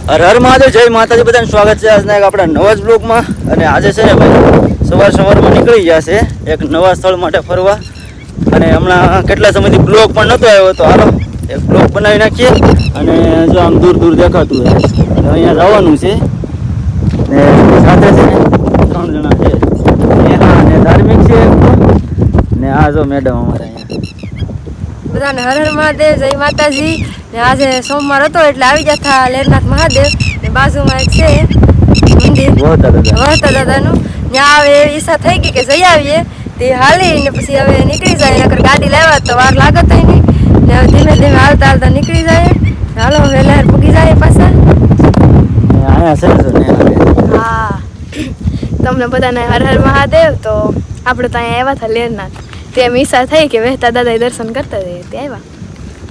હર હર મહાદેવ, જય માતાજી, બધાને સ્વાગત છે આજના એક આપણા નવા જ બ્લોગમાં. અને આજે છે ને ભાઈ સવારમાં નીકળી ગયા છે એક નવા સ્થળ માટે ફરવા. અને હમણાં કેટલા સમયથી બ્લોગ પણ નહોતો આવ્યો, તો હાલો એક બ્લોગ બનાવી નાખીએ. અને જો આમ દૂર દૂર દેખાતું હોય તો અહીંયા જવાનું છે. ને સાથે છે ને 3 જણા છે, નેહા અને ધાર્મિક છે ને આ જો મેડમ અમારે અહીંયા. બધાને હર હર મહાદેવ, જય માતાજી. ને આજે સોમવાર હતો એટલે આવી જતા લેરનાથ મહાદેવ ને બાજુમાં એક છે મંદિર વહતા દાદાનું. ત્યાં આવે એવી ઈચ્છા થઈ ગઈ કે જઈ આવીએ. તે હાલી ને પછી હવે નીકળી જાય, નકર ગાડી લાવ્યા તો વાર લાગત નહીં. ને હવે ધીમે ધીમે હાલતા હાલતા નીકળી જાય. હાલો વહેલા પૂગી જાય પાછા. હા, તમને બધાને હર હર મહાદેવ. તો આપણે તો અહીંયા આવ્યા હતા લેરનાથ. તેમ ઈચ્છા થઈ કે વહેતા દાદા દર્શન કરતા જઈએ, તે આવ્યા.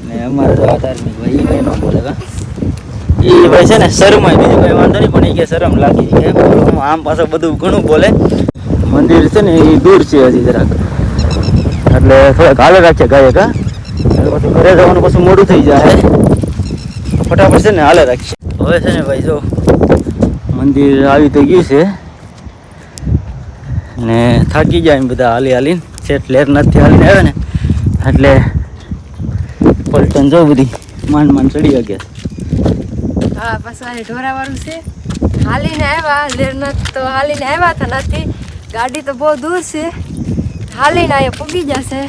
ને અમારે તો ધાર્મિક ભાઈ એ ન બોલે કા એ ભાઈ છે ને શરમાય, બીજું કઈ વાંધો નહીં, પણ એ કે શરમ લાગી કે આમ પાછળ બધું ઘણું બોલે. મંદિર છે ને એ દૂર છે હજી જરાક, એટલે થોડાક હાલે રાખીએ ગાય કા, પછી ઘરે જવાનું પછી મોડું થઈ જાય, ફટાફટ છે ને હાલે રાખીએ. હવે છે ને ભાઈ જો મંદિર આવી તો ગયું છે ને થાકી જાય એમ બધા હાલી હાલીને. છેટ લેરનાથથી હાલીને આવે ને એટલે પલટન જો બધી માંડ માંડ ચડી ગયા. હા, પાછા ઢોરાવાળું છે. હાલીને આવ્યા લેરનાથ, તો હાલીને આવ્યા હતા નથી, ગાડી તો બહુ દૂર છે. હાલીને અહીંયા પૂગી જશે.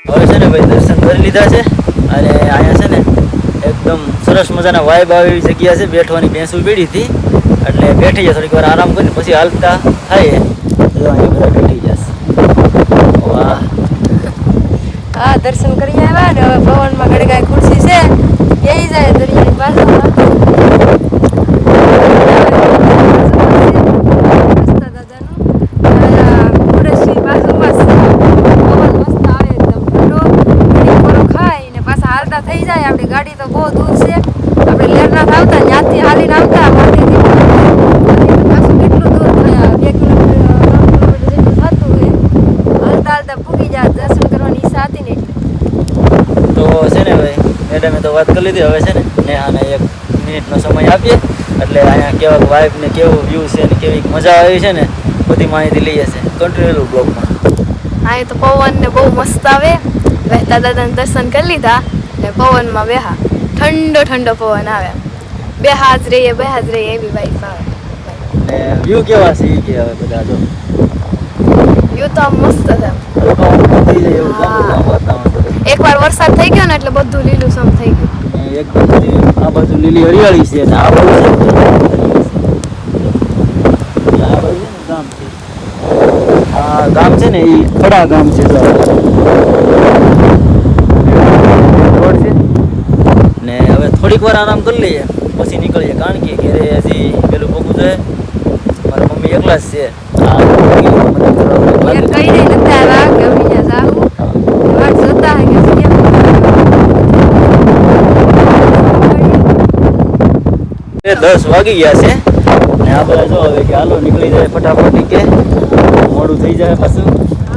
હવે છે ને ભાઈ દર્શન કરી લીધા છે અને અહીંયા છે ને એકદમ સરસ મજાના વાઇબ આવે એવી જગ્યા છે. બેઠવાની ભેંસું પીડી હતી એટલે બેઠી જાય, થોડીક વાર આરામ કરીને પછી હાલતા થાય તો અહીંયા બધા બેઠી જશે. વાહ, હા, દર્શન કરી આવ્યા ને હવે પવનમાં ગડગાય ખુરશી છે, ક્યાંય જાય દરિયાની બાજુમાં. થઈ જાય. આપણી ગાડી તો બહુ દૂર છે. આપણે લેરનાથ આવતા ત્યાંથી હાલીને આવતા પાછું કેટલું દૂર થયા, 2 કિલોમીટર 3 કિલોમીટર જેટલું થતું હોય. હાલતા હાલતા પૂગી જાય. દર્શન કરવાની ઈચ્છા હતી ને એટલે તો છે ને ભાઈ મેડમે તો વાત કરી લીધી. હવે છે ને નેહાને 1 મિનિટનો સમય આપીએ એટલે અહીંયા કેવા વાઇબ ને કેવો વ્યૂ છે ને કેવી મજા આવી છે ને બધી માહિતી લઈએ છે કન્ટિન્યુ બ્લોગમાં. અહીંયા તો પવન ને બહુ મસ્ત આવે. વહેતા દાદાને દર્શન કરી લીધા ને પવનમાં બેહા, ઠંડો ઠંડો પવન આવે. બેહા જ રહીએ એવી વાઈફ આવે. ને વ્યૂ કેવા છે એ કે હવે બધા જો વ્યૂ તો આમ મસ્ત છે. થઈ જાય એવું વાતાવરણ. એકવાર વરસાદ થઈ ગયો ને એટલે બધું લીલુંછમ થઈ ગયું. એકદમ બધી આ બાજુ લીલી હરિયાળી છે અને આ બાજુ ગામ છે ને એ ખડા ગામ છે ને. હવે થોડીક વાર આરામ કરી લઈએ પછી નીકળીએ, કારણ કે ઘરે હજી પેલું પગું છે, મારા મમ્મી એકલા જ છે. એ 10 વાગી ગયા છે ને આપણે જો હવે કે હાલો નીકળી જાય ફટાફટ, કે મોડું થઈ જાય પાછું.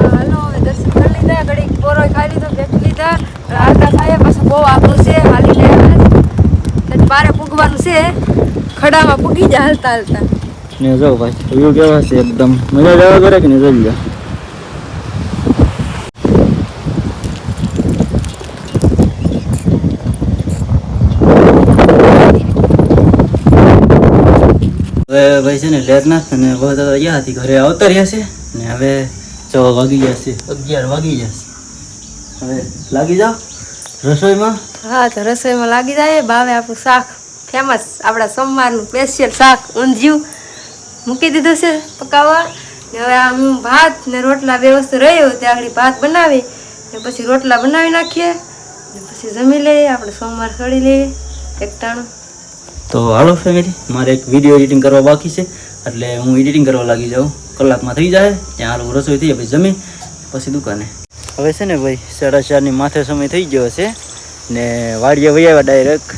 હાલો હવે દર્શન કરી લીધા, ઘડીક પોરો ખાઈ લીધો, બેઠી લીધા, હાલતા થાય પછી બહુ આગળ છે. હાલીને બારે પૂગવાનું છે, ખડામાં પૂગી જાય હાલતા હાલતા. ને જો ભાઈ વ્યૂ કેવા છે, એકદમ મજા જ આવે કરે કે ને જોઈ લો. હવે ભાઈ છે ને લેરનાથ અને બહુ ગયા હતી ઘરે આવતા રહ્યા છે ને હવે જો વાગી જશે 11 વાગી જશે. હવે લાગી જાઓ રસોઈમાં. હા તો રસોઈમાં લાગી જાય. ભાવે આપણું શાક ફેમસ, આપણા સોમવારનું સ્પેશિયલ શાક ઊંધિયું મૂકી દીધું છે પકાવવા. ને હવે આ હું ભાત ને રોટલા બે વસ્તુ રહ્યું ત્યાં આગળ ભાત બનાવી ને પછી રોટલા બનાવી નાખીએ ને પછી જમી લઈએ. આપણે સોમવાર સળી લઈએ એકટાણું. તો હાલો ફેમિલી, મારે એક વિડીયો એડિટિંગ કરવા બાકી છે એટલે હું એડિટિંગ કરવા લાગી જાઉં. કલાકમાં થઈ જાય ત્યાં હાલો રસોઈ થઈ જાય પછી જમી પછી દુકાને. હવે છે ને ભાઈ 4:30 માથે સમય થઈ ગયો છે ને વાડીએ વહી આવ્યા ડાયરેક્ટ.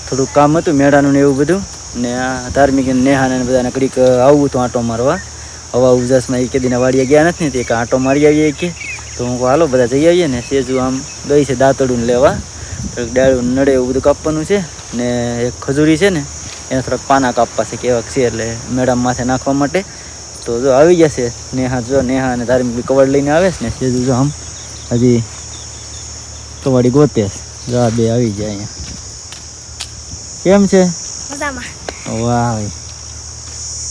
થોડુંક કામ હતું મેળાનું ને એવું બધું ને આ ધાર્મિક નેહાને બધાને કડીક આવવું હતું આંટો મારવા. હવા ઉજાસમાં એ કેદીના વાડીએ ગયા નથી ને એક આંટો મારી આવીએ કે તો હું કહું હાલો બધા જઈ આવીએ ને. સેજુ આમ ગઈ છે દાંતડું લેવા, થોડુંક ડાળું નડે એવું બધું કાપવાનું છે ને એક ખજૂરી છે ને એને થોડાક પાના કાપવા છે કેવાક છે એટલે મેડમ માથે નાખવા માટે. તો જો આવી જશે નેહા, જો નેહા અને ધાર્મિક કવડ લઈને આવે છે ને સેજુ જો આમ હજી કવાડી ગોતે જો આ બે આવી જાય અહીંયા. કેમ છે? મજામાં. વાહ ભાઈ.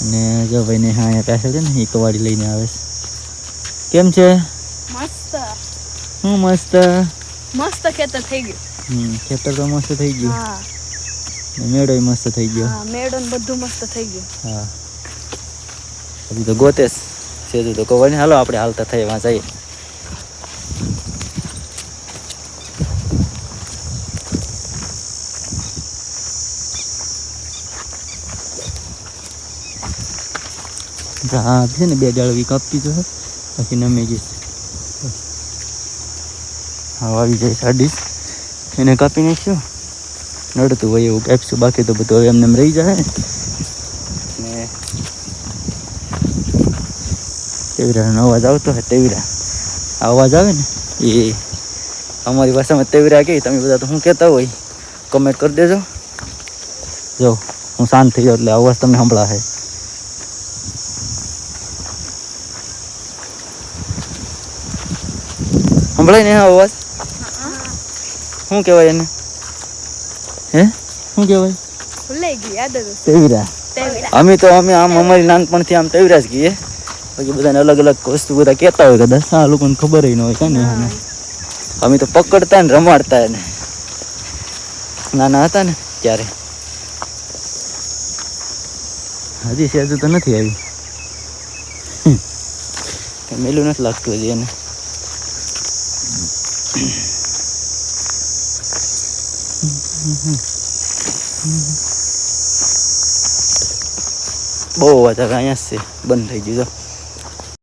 અને જો ભાઈ નેહા અહીંયા પાસે છે ને એ કવાડી લઈને આવે છે. કેમ છે? મસ્ત. હું મસ્ત. મસ્ત ખેતર થઈ ગયું. ખેતર તો મસ્ત થઈ ગયું. હા. ને મેળો મસ્ત થઈ ગયો. હા, મેળો ને બધું મસ્ત થઈ ગયું. હા. હજી તો ગોતેશ સેજુ તો કવાડી. હાલો આપણે હાલતા થઈ વાં જઈએ. હા છે ને બે ડાળવી કાપી તો પછી નમી જઈશ. હા આવી જાય સાડી એને કાપી નાખશું. નડતું હોય એવું કાપીશું, બાકી તો બધું હવે એમને એમ રહી જાય ને. તેવીરાનો અવાજ આવતો હોય, તેવીરા અવાજ આવે ને એ અમારી ભાષામાં તેવીરા કહે. તમે બધા તો શું કહેતા હોય કમેન્ટ કરી દેજો. જો હું શાંત થઈ જાઉં એટલે અવાજ તમને સંભળાશે. સંભળાય ને હા અવાજ? શું કહેવાય એને? હે શું કહેવાય? ભૂલાઈ ગઈ યાદ હતું. તેવીરા. અમે આમ અમારી નાનપણથી આમ તેવીરા જ કહીએ. પછી બધાને અલગ અલગ વસ્તુ બધા કહેતા હોય કદાચ આ લોકોને ખબર ન હોય કાને. અમે તો પકડતા ને રમાડતા એને નાના હતા ને ત્યારે. હજી સેજુ તો નથી આવી, મેલું નથી લાગતું હજી એને. બહુ અવાજ આવે અહીંયા જ છે, બંધ થઈ ગયું.